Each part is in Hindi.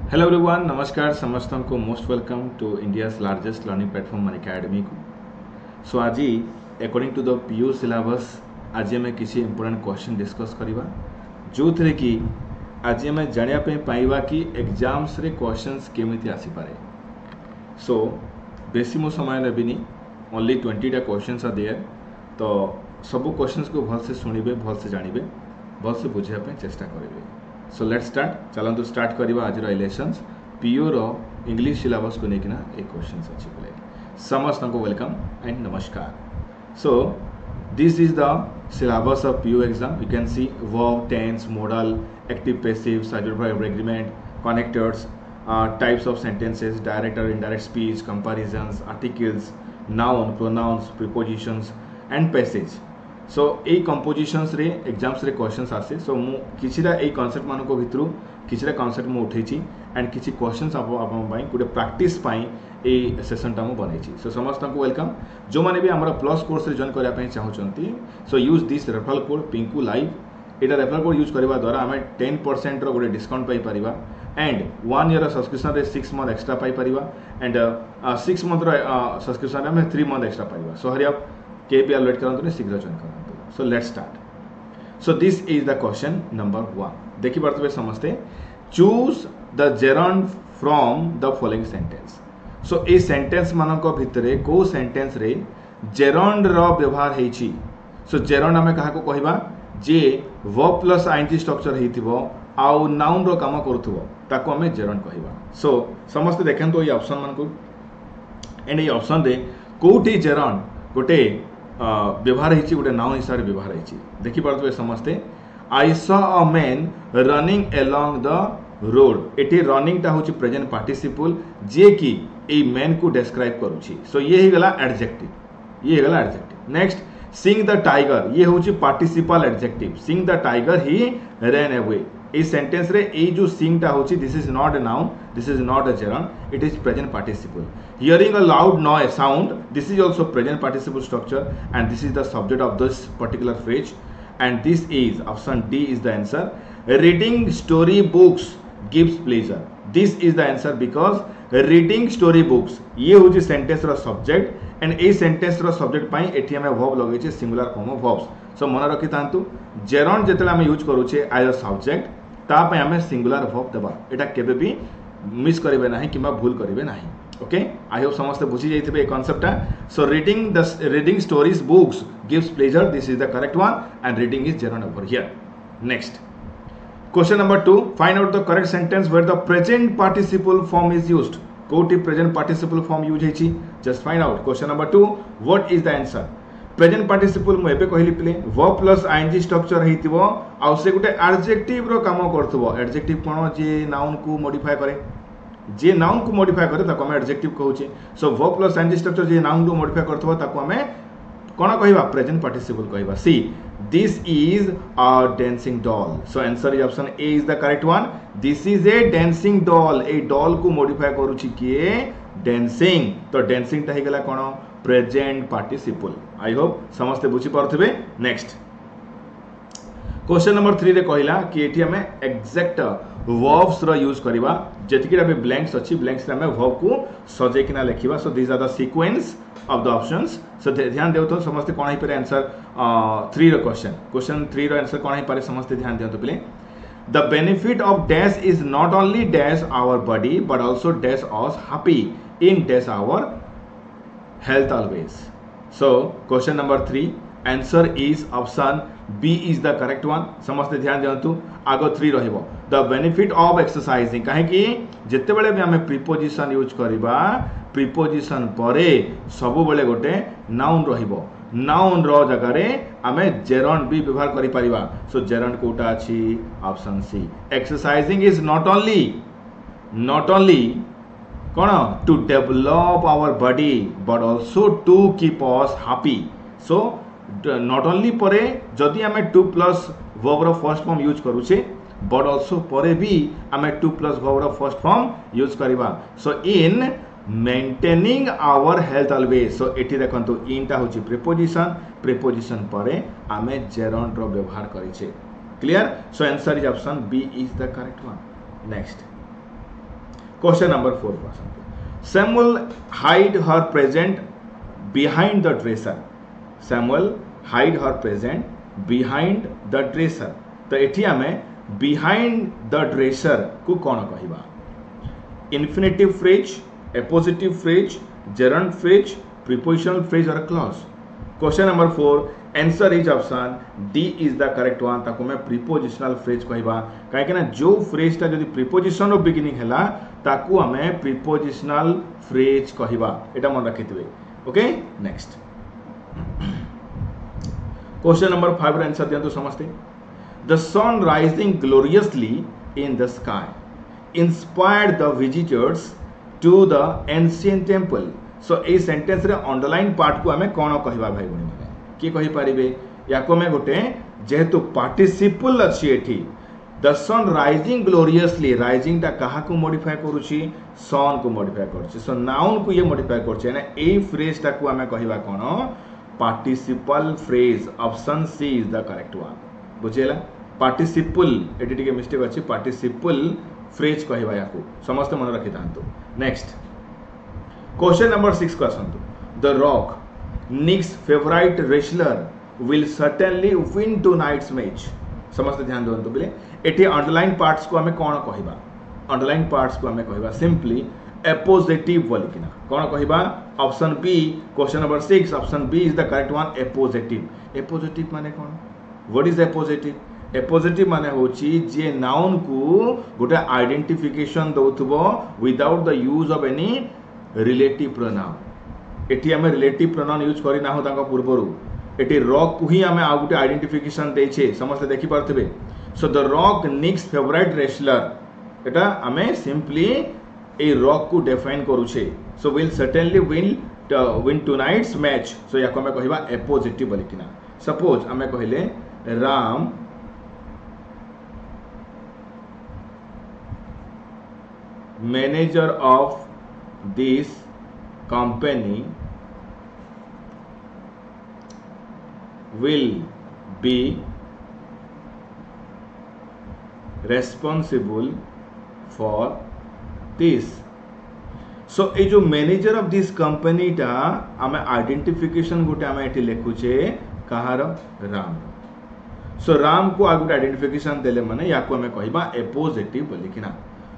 हेलो एवरीवन, नमस्कार समस्त को most welcome to India's largest learning platform मन एकेडमी को। सो आज according to the PU syllabus आज आम किसी इंपोर्टेंट क्वेश्चन डिस्कस करवा जो थे कि आज आम जानापी पाइबा कि एग्जाम्स रे क्वेश्चंस केमिति आसी पारे। सो बेसी मो समय नेबिनी, ओनली 20टा क्वेश्चंस आर देयर। तो सब क्वेश्चंस को भल से सुनिबे, भल से जानिबे, भल से बुझापे चेष्टा करेंगे। So let's start. चलतु स्टार्ट करवा आज इलेक्शंस पीओ रो इंग्लिश सिलेबस को लेकिन एक क्वेश्चंस अच्छी बोले। समस्त को वेलकम एंड नमस्कार। So this is the syllabus of PO exam. You can see verb, tense, modal, active, passive, subject verb agreement, connectors, types of sentences, direct और indirect speech, comparisons, articles, noun, pronouns, prepositions and passage. So यही कंपोजिशंस रे एग्जाम्स रे क्वेश्चंस आसे। सो मु किछिरा एई कांसेप्ट मानको भितरु किछिरा कांसेप्ट मु उठेछि एंड किछि क्वेश्चंस आपन पई गुडे प्रैक्टिस पई ए सेशन टा मु बनैछि। सो समस्त को वेलकम। जो माने भी हमरा प्लस कोर्स रे जॉइन करिया पई चाहउचंती, so use this referral code Pinku live. एटा रेफरल कोड यूज करबा द्वारा हमें 10% रो गुडे डिस्काउंट पाई परिबा एंड 1 ईयर सब्सक्रिप्शन रे 6 मंथ एक्स्ट्रा पाई परिबा एंड 6 मंथ रो सब्सक्रिप्शन रे हमें 3 मंथ एक्स्ट्रा पाइबा। सो हरि आप केपीआर लेट करंतु, शीघ्र जॉइन करंतु। So let's start. So this is the question number 1. देखी पार्थे समझते, choose the gerund from the following sentence. So a sentence मानक भितरे को सेंटेंस रे gerund रो व्यवहार हेछि। So gerund हमें कहा को कहबा जे verb plus ing स्ट्रक्चर हेतिबो आउ नाउन रो काम करथुबो ताको हमें gerund कहबा। So समस्त देखंतो ये ऑप्शन मान को एंड ये ऑप्शन रे कोठी gerund गोटे व्यवहार है, गोटे नाउन हिसाब से व्यवहार है। देखी पार्थे समस्ते, I saw a man running along the road. Eighty running टा होची प्रेजेंट पार्टिसिपल जे कि ए मैन को डिस्क्राइब करूची। सो ये ही गला एडजेक्टिव, ये गला adjective. Next, seeing the tiger, ये होची participle adjective. Seeing the tiger he run away. इस सेंटेंस रे ए जो सिंग टा होची, this is not a noun, this is not a gerund, it is present participle. Hearing a loud noise sound, this is also present participle structure and this is the subject of this particular phrase and this is option D is the answer. Reading story books gives pleasure. This is the answer because reading story books ये होची sentence row subject and A sentence row subject पाई एठी हमें verb लगे छे singular form of verbs. So मन रखि तांतु gerund जेतले हमें यूज करू छे as a subject ता पे हमें singular verb देबा। एटा केबे भी मिस करिवे नाही किबा भूल करिवे नाही। ओके, आई होप समस्त बुझी जाइथिबे ए कांसेप्टटा। So reading stories books gives pleasure, this is the correct one and reading is gerund over here. Next, question number 2, find out the correct sentence where the present participle form is used. कोठी प्रेजेंट पार्टिसिपल फॉर्म यूज हेछि, just find out. Question number 2, what is the answer? Present participle मु एबे कहली प्ले वर्ब प्लस ing स्ट्रक्चर हेतिबो आ से गुटे एडजेक्टिव रो काम करथबो। एडजेक्टिव कोन जे नाउन को मॉडिफाई करे, जे नाउन को मॉडिफाई करे ताको हम एडजेक्टिव कहउचे। So verb plus ing structure जे नाउन को मॉडिफाई करथबो ताको हमें कोन कहबा, प्रेजेंट पार्टिसिपल कहबा। See, this is a dancing doll. So answer is option A is the correct one. This is a dancing doll. ए डॉल को मॉडिफाई करूची किए, डांसिंग। तो डांसिंग ता हेगला कोन, प्रेजेंट पार्टिसिपल। आई होप समस्त बुझी पारथिबे। नेक्स्ट, क्वेश्चन नंबर 3 रे कहिला कि एठी हमें एग्जैक्ट verbs रो यूज करिवा। जेतिकिरा भी ब्लैंक्स अछि, ब्लैंक्स रे हमें verb को सजे किना लिखिबा। So this are the sequence of the options. So ध्यान देउ तो समस्त कोन है पर आंसर 3 रो क्वेश्चन 3 रो आंसर कोन है पर समस्त ध्यान देउ तो play. The benefit of dash is not only dash our body but also dash us happy in dash our health always. So question number 3, answer is option B is the correct one. समस्त ध्यान दियंतु, आगो 3 रहिबो the benefit of exercising। काहे कि जते बेले भी हमें प्रीपोजिशन यूज करबा, प्रीपोजिशन परे सब बेले गोटे नाउन रहिबो। नाउन रो जगह रे हमें gerund भी व्यवहार करि परिबा। सो gerund कोटा अछि option C. Exercising is not only कौन, to develop our body but also to keep us happy. So not only परे जदि आम 2 प्लस वर्ब रो फर्स्ट फॉर्म यूज करूचे बट ऑल्सो परे भी आम 2 प्लस वर्ब रो फर्स्ट फॉर्म यूज करबा। So in maintaining our health always. So एठी देखंतु इन टा होची प्रीपोजिशन परे आम gerund रो व्यवहार करिचे। Clear? So answer is option B is the correct one. Next, question number 4 को आसंतु Samuel hide her present behind the dresser Samuel hide her present behind the dresser तो एठी आमे बिहाइंड द ड्रेसर को कौन कहवा infinitive phrase appositive phrase gerund phrase prepositional phrase और clause question number 4 answer is option D is the correct one ताको मैं प्रीपोजिशनल फ्रेज कहवा काहे ना जो फ्रेज ता जदी प्रीपोजिशन ऑफ बिगिनिंग हैला ताको हमें प्रीपोजिशनल फ्रेज कहवा एटा मन रखिथिबे ओके नेक्स्ट क्वेश्चन नंबर 5 रे आंसर दियंतु समझते the sun rising gloriously in the sky inspired the visitors to the ancient temple so ए सेंटेंस रे अंडरलाइन पार्ट को हमें कोन कहवा भाई बणी माने की कहि परिबे याको में गोटे जेहेतु पार्टिसिपल अछि एठी the sun rising gloriously rising ता कहा को मॉडिफाई करूची सन को मॉडिफाई करूची सो नाउन को ये मॉडिफाई करछे ना ए फ्रेज ता को हमें कहवा कोन participle phrase option C is the correct one बुझेला पार्टिसिपल एटी टिके मिस्टेक अछि पार्टिसिपल फ्रेज कहवा याको समस्त मन रखि तांतो नेक्स्ट क्वेश्चन नंबर 6 को आसंतु the Rock Nick's favourite wrestler will certainly win tonight's match समस्त ध्यान दियंतु बिले एटी अंडरलाइन पार्ट्स को हमें कोन कहबा अंडरलाइन पार्ट्स को हमें कहबा सिंपली एपोजिटिव बोलिकिना कोन कहबा option B question number 6 option B is the correct one appositive माने कोन व्हाट इज एपोजिटिव एपोजिटिव माने होची जे नाउन को गोटे आइडेंटिफिकेशन दउथबो without the use of any relative pronoun एटी हमें रिलेटिव प्रोनाउन यूज करी ना हो तांका पूर्वरु एटी रॉक को ही हमें आ गोटे आइडेंटिफिकेशन देछे समस्त देखि परथिबे so the Rock Nick's favourite wrestler एटा हमें सिंपली ए रॉक को डिफाइन करूछे so will certainly win tonight's match so याको हमें कहबा एपोजिटिव बोलिकिना सपोज हमें कहले Ram manager of this company will be responsible for this so ए जो मैनेजर ऑफ दिस कंपनी टा आमे आइडेंटिफिकेशन गोटे आमे एठी लेखुचे कहार राम सो राम को आगुटे आइडेंटिफिकेशन देले माने याको आमे कहबा एपोजिटिव बोलिकिना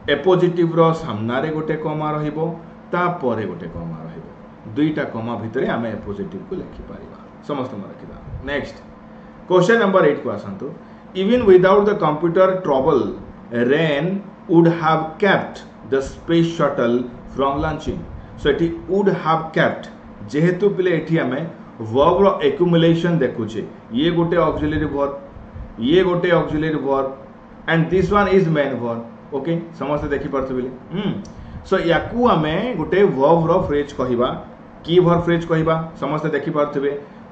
एपोजिटिव रो सामना रे गोटे कमा रहिबो ता परे गोटे कमा रहिबो दुईटा कमा भितरे आमे एपोजिटिव को लिखि परिबा समस्त मन रखिबा नेक्स्ट क्वेश्चन नंबर 8 को आसंतु even without the computer trouble rain would have kept the space shuttle from launching so एटी वुड हैव केप्ट जेहेतु पिले एठी आमे वर्ब रो एक्युमुलेशन देखुचे ये गोटे auxiliary verb and this one is main verb okay समस्त देखि परथि बिले सो याकू हमें गोटे वर्ब रो फ्रेज कहिबा की वर्ब फ्रेज कहिबा समस्त देखि परथिबे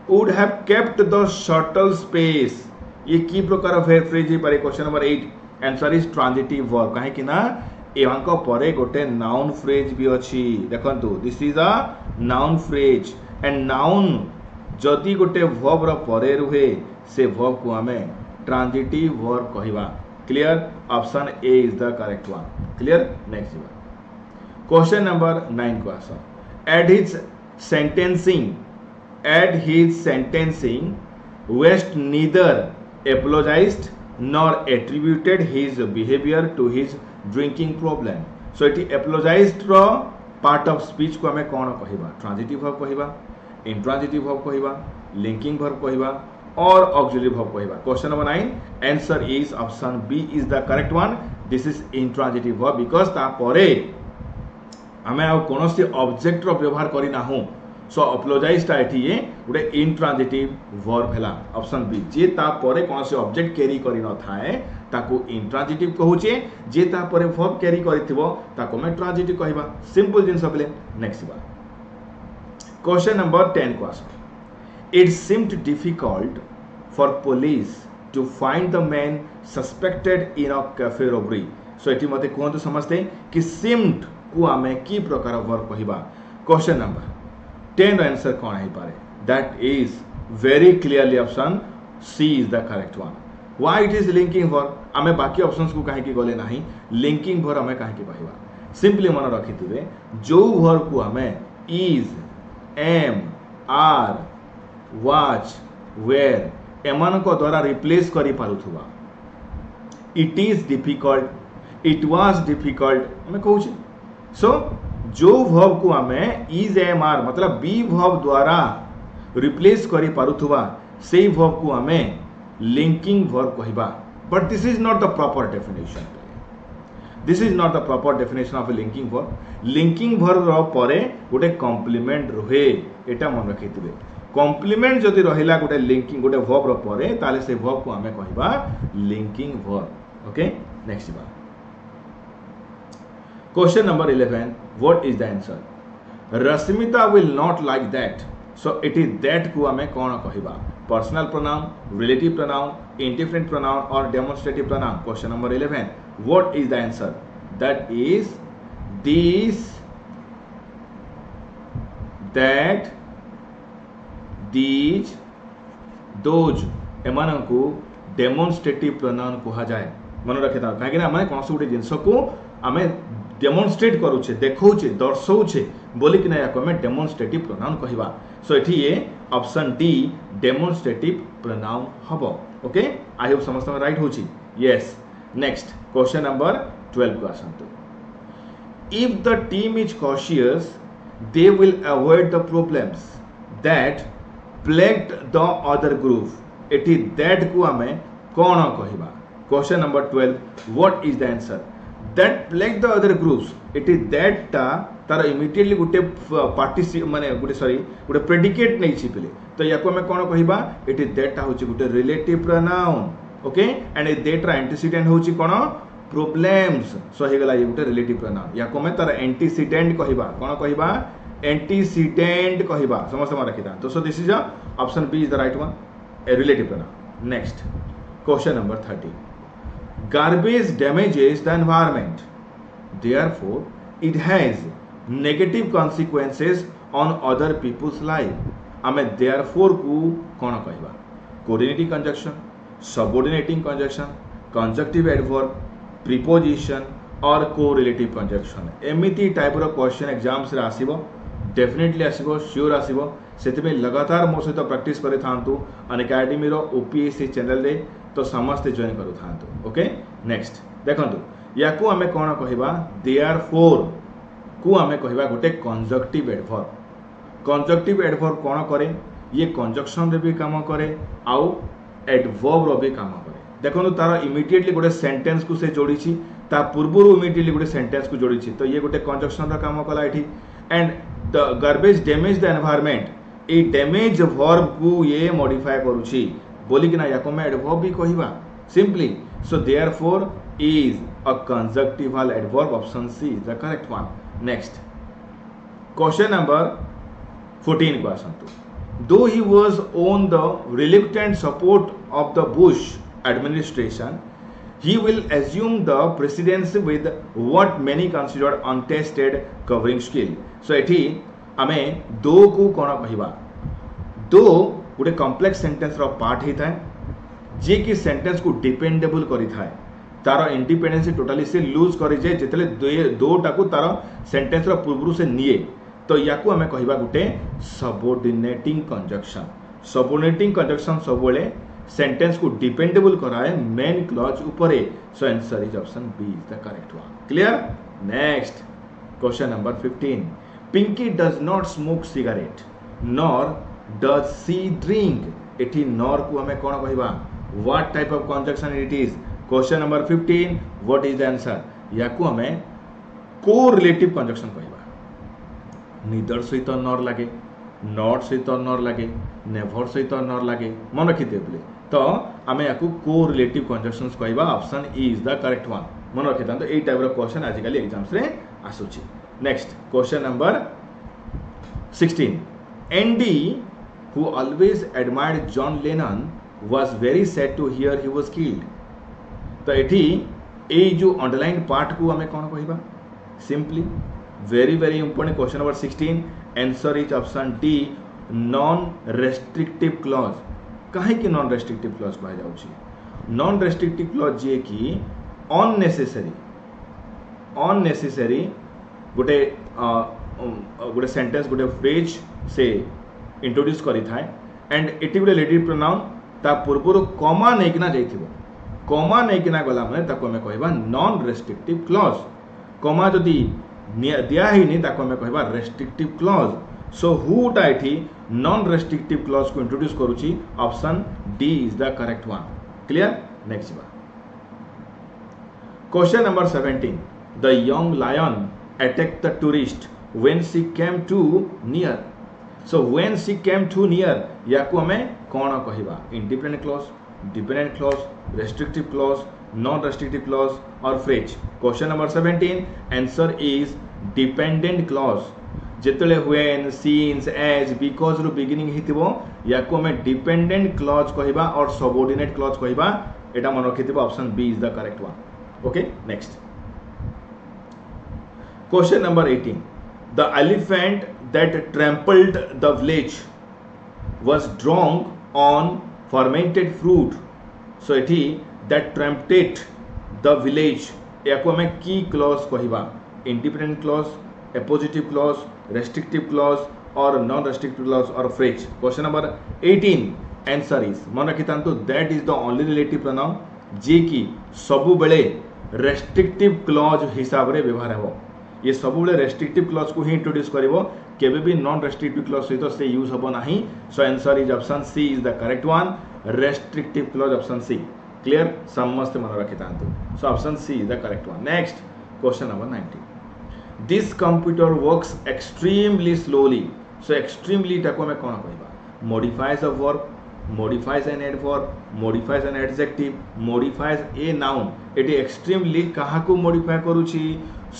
would have kept the shuttle space ये की प्रकार फ्रेज ही पारे question number 8 answer is transitive verb काहे कि ना एवांको परे गोटे नाउन फ्रेज भी अछि देखंतु this is a noun phrase and noun जदि गोटे वर्ब रो परे रुहे से वर्ब को हमें ट्रांजिटिव वर्ब कहिबा clear option A is the correct one clear next question number 9 को आसो at his sentencing West neither apologized nor attributed his behavior to his drinking problem so it apologized ro part of speech को हमें कौन कहिबा ट्रांजिटिव वर्ब कहिबा इंट्रांजिटिव वर्ब कहिबा लिंकिंग वर्ब कहिबा और ऑक्सिलरी वर्ब कहिबा question number 9 answer is option B is the correct one this is intransitive verb because ता परे हमें आ कोनोसी ऑब्जेक्ट रो व्यवहार करी ना हो सो अपोलोजाइज ता एठी ये गुटे इंट्रांजिटिव वर्ब हैला ऑप्शन बी जे ता परे कोनोसी ऑब्जेक्ट कैरी करी न थाए ताको इंट्रांजिटिव कहूचे जे ता परे वर्ब कैरी करिथिबो ताको मैं ट्रांजिटिव कहिबा सिंपल जिंस अपले नेक्स्ट बा क्वेश्चन नंबर 10 को आसो it seemed difficult for police to find the man suspected in a cafe robbery so एठी मते कोहंतु समझते कि सीम्ड को हमें की प्रकार वर्ब कहिबा क्वेश्चन नंबर 10 आंसर कौन है पारे that is very clearly option C is the correct one why it is linking verb हमें बाकी ऑप्शंस को काहे की गले नाही लिंकिंग वर्ब हमें काहे की कहबा सिंपली मन रखिथिबे जो वर्ब को हमें is am are was were एमान को द्वारा रिप्लेस करि पारुथुबा it is difficult it was difficult हमें कहूँ सो जो वर्ब को हमें इज एम आर मतलब बी वर्ब द्वारा रिप्लेस करि पारुथुबा सेई वर्ब को हमें लिंकिंग वर्ब कहिबा but this is not the proper definition this is not the proper definition of a linking verb परे गोटे कॉम्प्लीमेंट रहे एटा मन रखिथिबे कॉम्प्लीमेंट जदि रहिला गोटे लिंकिंग गोटे वर्ब परे ताले से वर्ब को हमें कहिबा लिंकिंग वर्ब ओके नेक्स्ट बार question number 11 what is the answer Rashmita will not like that so it is that को हमें कौन कहिबा personal pronoun relative pronoun indifferent pronoun और demonstrative pronoun question number 11 what is the answer that is this that these those एमान को डेमोन्स्ट्रेटिव प्रोनाउन कहा जाए मन रखि था कहीं आम कौन गोटे जिनस को आम डेमोन्स्ट्रेट करुचे देखौचे दर्शौचे बोलिकिना या आम डेमोन्स्ट्रेटिव प्रोनाउन कहवा सो ये ऑप्शन डी डेमोन्स्ट्रेटिव प्रोनाउन हम ओके आई होप समस्त राइट होची यस नेक्स्ट क्वेश्चन नंबर 12 को आसंतु if the team is cautious they will avoid the problems that plagued the other group एटी दैट को आम कौन कहवा question number 12 what is the answer that plagued the other groups एटी दैट टा तार इमिडिएटली गोटे पार्टिसिप माने गोटे सॉरी गोटे प्रेडिकेट नहीं छिपिले तो या को हमें कौन कहबा एटी दैट टा होची गोटे relative pronoun okay and A that रा एंटीसीडेंट होची कोन प्रॉब्लम्स सो हे गला ये गोटे रिलेटिव प्रोनाउन या को हमें तार एंटीसीडेंट कहबा कोन कहबा एंटीसीडेंट कहबा समस्त में रखिता तो so this is option B is the right one ए relative pronoun next question number 30 garbage damages the environment therefore it has negative consequences on other people's life आमे therefore को कौन कहबा coordinating conjunction subordinating conjunction conjunctive adverb preposition और correlative conjunction एमिति टाइप रो क्वेश्चन एग्जाम्स रे आसीबो डेफिनेटली आसीबो श्योर आसीबो सेति में लगातार मो सहित प्रैक्टिस करि थांतु अनअकैडमी रो ओपीएससी चैनल रे तो समस्ते जॉइन करू थांतु ओके नेक्स्ट देखंतु या को हमें कोन कहबा देयरफॉर को हमें कहबा गोटे कंजक्टिव एडवर्ब कोन करे ये कंजक्शन रे भी काम करे आउ एडवर्ब रो भी काम करे देखंतु तार इमीडिएटली गोटे सेंटेंस को से जोड़ी छी ता पूर्वरु इमीडिएटली गोटे सेंटेंस को जोड़ी छी तो ये गोटे कंजक्शन रो काम कला एठी and the garbage damage the environment A damage verb को ये मॉडिफाई करूची बोली कि ना या को मैं एडवर्ब भी कहबा simply so therefore is a conjunctival adverb option C is the correct one next question number 14 को आसंतु though he was on the reluctant support of the Bush administration he will assume the presidency with what many considered untested covering skill so एठी आमे दो को कोन कहबा दो गोटे कॉम्प्लेक्स सेंटेंस रो पार्ट ही थाए जे कि सेंटेंस को डिपेंडेबल करी थाए तार इंडिपेंडेंसी टोटली से लूज करी जे जेतले दोटा को तार सेंटेंस रो पूर्वरु से निये तो याकू हमें कहबा गोटे सबऑर्डिनेटिंग कंजक्शन सबोले सेंटेंस को डिपेंडेबल कराए मेन क्लॉज ऊपर so answer is option B is the correct one clear next question number 15 Pinki does not smoke cigarette nor does she drink एठी नॉर को हमें कौन कहबा what type of conjunction it is question number 15 what is the answer याकू हमें कोरिलेटिव कंजक्शन कहबा नीदर सहित नॉर लागे नॉट सहित नॉर लागे नेवर सहित नॉर लागे मन रखि देबले तो आमे याकू कोरिलेटिव कंजक्शंस कहबा option E is the correct one मन रखि तो ए टाइप रो क्वेश्चन आजिकल एग्जाम्स रे आसुची next question number 16 Andy who always admired John Lennon was very sad to hear he was killed तो एठी ए जो अंडरलाइन पार्ट को हमें कौन कहबा simply very important question number 16 answer is option D non restrictive clause काहे कि नॉन रेस्ट्रिक्टिव क्लॉज कहा जाउची नॉन रेस्ट्रिक्टिव क्लॉज जे कि अननेसेसरी अननेसेसरी गोटे गोटे सेंटेंस गोटे फ्रेज से इंट्रोड्यूस करी थाए एंड एटी गोटे रिलेटिव प्रोनाउन ता पूर्व कमा नहीं जाइथिबो कमा नहीं गला माने ताको हमें कहबा नॉन रेस्ट्रिक्टिव क्लॉज कमा जदि दिया ही ताको हमें कहबा रेस्ट्रिक्टिव क्लॉज सो हुटा एठी नॉन रेस्ट्रिक्टिव क्लॉज को इंट्रोड्यूस करूची option D is the correct one clear next question number 17 the young lion attacked the tourist when she came too near so when she came too near याको हमें कौन कहबा independent clause dependent clause restrictive clause non restrictive clause और phrase question number 17 answer is dependent clause जेतले व्हेन सिंस एज बिकॉज रो बिगिनिंग हितिबो याको हमें डिपेंडेंट क्लॉज कहबा और सबऑर्डिनेट क्लॉज कहबा एटा मन रखितिबो option B is the correct one okay next Question number 18. The elephant that trampled the village was drunk on fermented fruit. So एठी that trampled the village याको हमें की clause कहबा independent clause, appositive clause, restrictive clause और non restrictive clause और phrase. Question number 18. Answer is मन रखितांतु that is the only relative pronoun जे कि सबु बेले restrictive clause हिसाब रे व्यवहार हेबो ये सब रेस्ट्रिक्टिव क्लॉज को ही इंट्रोड्यूस करिवो केबे भी नॉन रेस्ट्रिक्टिव क्लॉज सहित से यूज हबो नाही so answer is option C is the correct one restrictive clause option C clear समस्त मन रखितांतु so option C is the correct one next question number 19 this computer works extremely slowly so extremely टाको हमें कोन कहबा modifies a verb modifies an adverb modifies an adjective modifies a noun एटी एक्सट्रीमली कहा को मॉडिफाई करूची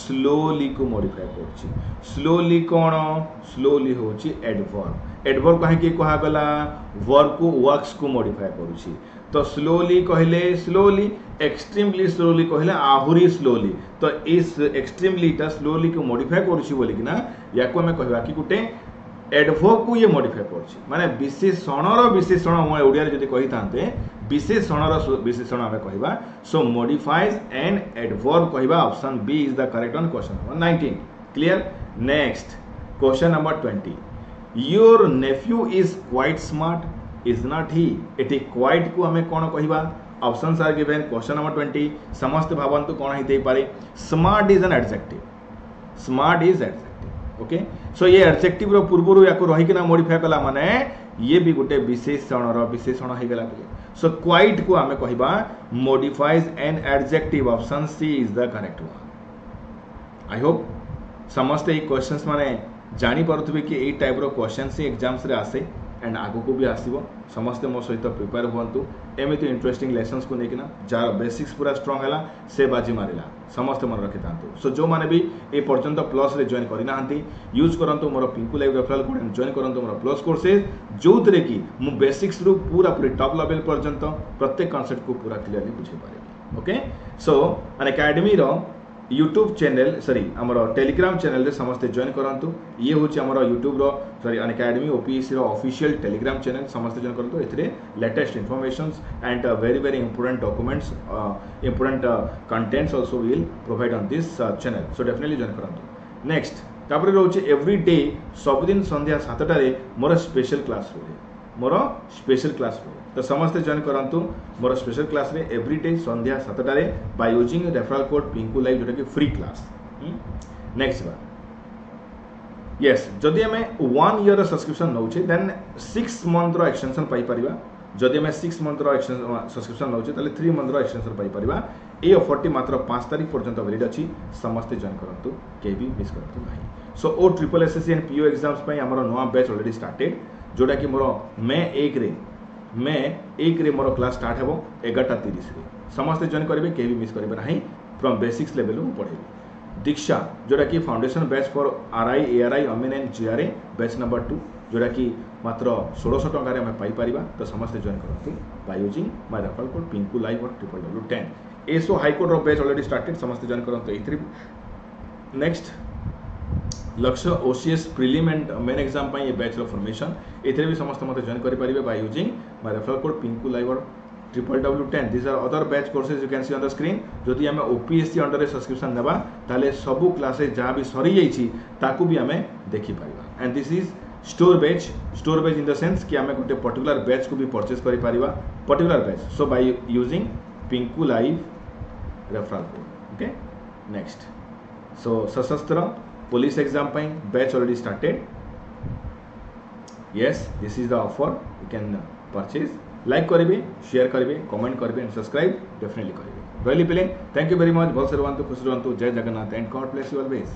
स्लोली को मॉडिफाई करूची स्लोली कोन स्लोली होची एडवर्ब एडवर्ब काहे की कहा गला वर्ब को वर्क्स को मॉडिफाई करूची तो स्लोली कहले स्लोली एक्सट्रीमली स्लोली कहले आहुरी स्लोली तो इस एक्सट्रीमली ता स्लोली को मॉडिफाई करूची बोली कि ना याको हमें कहबा कि गुटे एडवर्ब को ये मॉडिफाई करछि माने विशेषणर विशेषण हम ओडिया रे जदी कहि तांते विशेषणर विशेषण हमें कहबा सो मॉडिफाइज एन एडवर्ब कहबा option B is the correct one question number 19 clear next question number 20 your nephew is quite smart is not he एटी क्वाइट को हमें कोन कहबा options are given question number 20 समस्त भावंतु कोन हिते पारे smart is an adjective smart is adjective okay so ये एडजेक्टिव रो पूर्वरु याको रही कि ना मॉडिफाई कला माने ये भी गोटे विशेषण रो विशेषण हे गला सो क्वाइट को हमें कहबा modifies an adjective option C is the correct one I hope समस्त ए क्वेश्चंस माने जानी पारुथबे कि ए टाइप रो क्वेश्चंस से एग्जाम्स रे आसे एंड आगो को भी आसीबो समस्त मो सहित प्रिपेयर हुंतु एमिति इंटरेस्टिंग लेसन्स को लेकिना जार बेसिक्स पूरा स्ट्रांग हैला से बाजी मारिला समस्त मन रखितांतु सो जो माने भी ए पर्यंत प्लस रे जॉइन करि नाहंती यूज करंतु मोर Pinku live referral code and join करंतु मोर प्लस कोर्सेज जोतरे कि मु बेसिक्स रु पूरा पूरी टॉप लेवल पर्यंत प्रत्येक कांसेप्ट को पूरा क्लियरली बुझे पारे ओके सो अन एकेडमी रो यूट्यूब चैनल सॉरी आमर टेलीग्राम चैनल रे समस्त जॉइन करंतु ये होची आमर यूट्यूब रो सॉरी अन एकेडमी ओपीएससी रो ऑफिशियल टेलीग्राम चैनल समस्त जॉइन करंतु एथरे latest informations and very very important documents important contents also will provide on this channel so definitely join करंतु नेक्स्ट तापर रोची एवरी डे सब दिन संध्या 7टा रे मोर स्पेशल क्लास रो मोर स्पेशल क्लास रो तो समस्त जॉइन करंतु मोर स्पेशल क्लास रे एवरी डे संध्या 7टा रे by using referral code Pinku live जोटा कि फ्री क्लास नेक्स्ट बार यस जदि हमें 1 ईयर सब्सक्रिप्शन नउछे देन 6 मंथ रो एक्सटेंशन पाई परिबा जदि हमें 6 मंथ रो सब्सक्रिप्शन नउछे ताले 3 मंथ रो एक्सटेंशन पाई परिबा ए ऑफर टी मात्र 5 तारिख पर्यंत वैलिड अछि समस्त जॉइन करंतु के भी मिस करंतु नाही so O triple SSC and PO exams पई हमरो नवा बैच ऑलरेडी स्टार्टेड जोटा कि मोर मे 1 रे मोर क्लास स्टार्ट हेबो 11:30 रे समस्त जॉइन करिवे के भी मिस करिवे नाही फ्रॉम बेसिक्स लेवल उ पढेबे दीक्षा जोटा कि foundation batch for RI ARI Amin and GRA batch number 2 जोटा कि मात्र 1600 टंका रे हम पाई परिबा तो समस्त जॉइन करंतु by using my referral code Pinku live और www10 एसो हाई कोर्ट रो बैच ऑलरेडी स्टार्टेड समस्त जॉइन करंतु एथि next Lakshya OCS prelim and main exam पाई ये बैच रो फॉर्मेशन एथि भी समस्त मते जॉइन करि परिबे by using my referral code Pinku live और www.10 these are other batch courses you can see on the screen. जदि आम OPSC अंडर सब्सक्रिप्शन नेबा ताले सबु क्लासेस जहाँ भी सरी जाइछि ताकू भी आम देखि Paribas. And this is store बेच इन द सेंस कि आम गोटे पर्टिकुलर बैच को भी परचेज करि पारिबा particular batch. So by using Pinku live referral code. Okay next. So सशस्त्र पुलिस एग्जाम पाई batch already started. Yes this is the offer you can purchase. Like करेंगे, शेयर करेंगे, कमेंट करेंगे एंड सब्सक्राइब डेफिनेटली करेंगे. रही पिले थैंक यू वेरी मच. भल से रुहतु, खुश रुहतु. जय Jagannath and God bless you always.